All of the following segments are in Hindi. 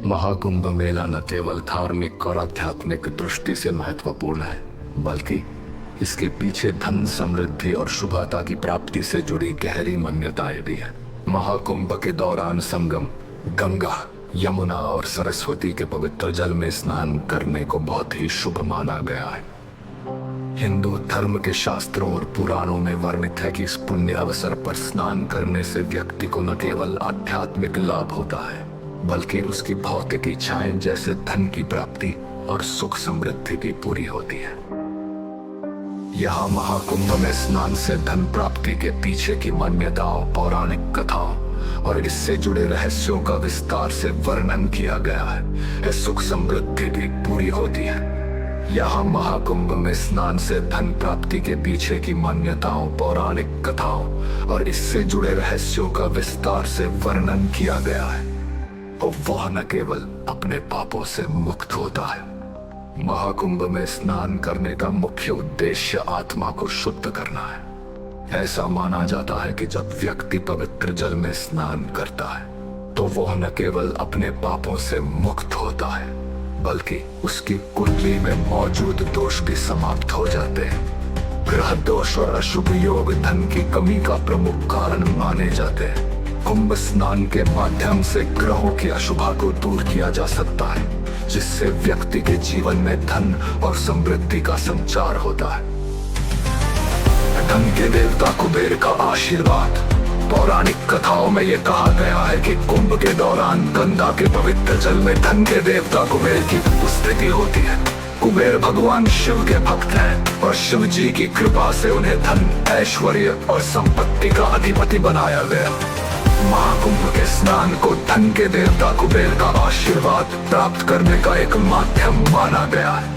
महाकुंभ मेला न केवल धार्मिक और आध्यात्मिक दृष्टि से महत्वपूर्ण है, बल्कि इसके पीछे धन, समृद्धि और शुभता की प्राप्ति से जुड़ी गहरी मान्यताएं भी है। महाकुंभ के दौरान संगम, गंगा, यमुना और सरस्वती के पवित्र जल में स्नान करने को बहुत ही शुभ माना गया है। हिंदू धर्म के शास्त्रों और पुराणों में वर्णित है कि इस पुण्य अवसर पर स्नान करने से व्यक्ति को न केवल आध्यात्मिक लाभ होता है, बल्कि उसकी भौतिक इच्छाएं जैसे धन की प्राप्ति और सुख समृद्धि भी पूरी होती है। यहाँ महाकुंभ में स्नान से धन प्राप्ति के पीछे की मान्यताओं, पौराणिक कथाओं और इससे जुड़े रहस्यों का विस्तार से वर्णन किया गया है। सुख समृद्धि भी पूरी होती है। यहाँ महाकुंभ में स्नान से धन प्राप्ति के पीछे की मान्यताओं, पौराणिक कथाओं और इससे जुड़े रहस्यों का विस्तार से वर्णन किया गया है। और वह न केवल अपने पापों से मुक्त होता है। महाकुंभ में स्नान करने का मुख्य उद्देश्य आत्मा को शुद्ध करना है। ऐसा माना जाता है कि जब व्यक्ति पवित्र जल में स्नान करता है तो वह न केवल अपने पापों से मुक्त होता है, बल्कि उसकी कुंडली में मौजूद दोष भी समाप्त हो जाते हैं। ग्रह दोष और अशुभ योग धन की कमी का प्रमुख कारण माने जाते हैं। कुंभ स्नान के माध्यम से ग्रहों की अशुभता को दूर किया जा सकता है, जिससे व्यक्ति के जीवन में धन और समृद्धि का संचार होता है। धन के देवता कुबेर का आशीर्वाद। पौराणिक कथाओं में यह कहा गया है कि कुंभ के दौरान गंगा के पवित्र जल में धन के देवता कुबेर की उपस्थिति होती है। कुबेर भगवान शिव के भक्त हैं और शिव जी की कृपा से उन्हें धन, ऐश्वर्य और संपत्ति का अधिपति बनाया गया। महाकुंभ के स्नान को धन के देवता कुबेर का आशीर्वाद प्राप्त करने का एक माध्यम माना गया है।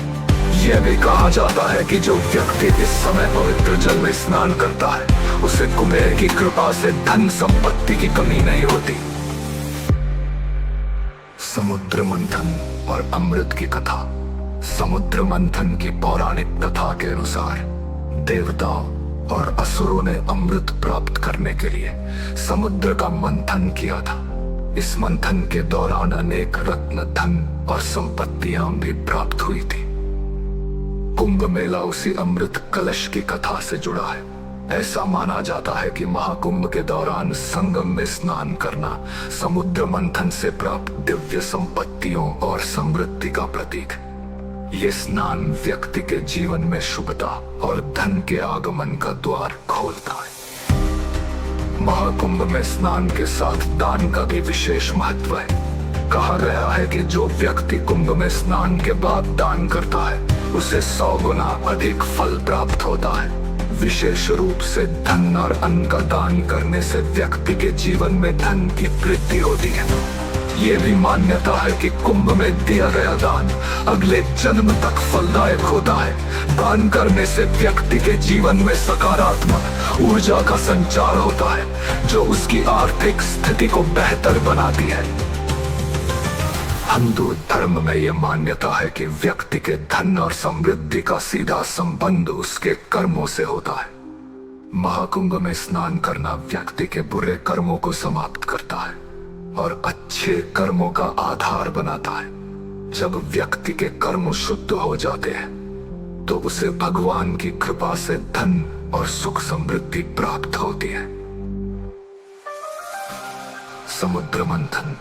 यह भी कहा जाता है कि जो व्यक्ति इस समय पवित्र जल में स्नान करता है उसे कुबेर की कृपा से धन संपत्ति की कमी नहीं होती। समुद्र मंथन और अमृत की कथा। समुद्र मंथन की पौराणिक कथा के अनुसार देवताओं और असुरों ने अमृत प्राप्त करने के लिए समुद्र का मंथन किया था। इस मंथन के दौरान अनेक रत्न, धन और संपत्तियां भी प्राप्त हुई थी। कुंभ मेला उसी अमृत कलश की कथा से जुड़ा है। ऐसा माना जाता है कि महाकुंभ के दौरान संगम में स्नान करना समुद्र मंथन से प्राप्त दिव्य संपत्तियों और समृद्धि का प्रतीक है। ये स्नान व्यक्ति के जीवन में शुभता और धन के आगमन का द्वार खोलता है। महाकुंभ में स्नान के साथ दान का भी विशेष महत्व है। कहा गया है कि जो व्यक्ति कुंभ में स्नान के बाद दान करता है उसे 100 गुना अधिक फल प्राप्त होता है। विशेष रूप से धन और अन्न का दान करने से व्यक्ति के जीवन में धन की वृद्धि होती है। ये भी मान्यता है कि कुंभ में दिया गया दान अगले जन्म तक फलदायक होता है। दान करने से व्यक्ति के जीवन में सकारात्मक ऊर्जा का संचार होता है, जो उसकी आर्थिक स्थिति को बेहतर बनाती है। हिंदू धर्म में यह मान्यता है कि व्यक्ति के धन और समृद्धि का सीधा संबंध उसके कर्मों से होता है। महाकुंभ में स्नान करना व्यक्ति के बुरे कर्मों को समाप्त करता है और अच्छे कर्मों का आधार बनाता है। जब व्यक्ति के कर्म शुद्ध हो जाते हैं तो उसे भगवान की कृपा से धन और सुख समृद्धि प्राप्त होती है। समुद्र मंथन।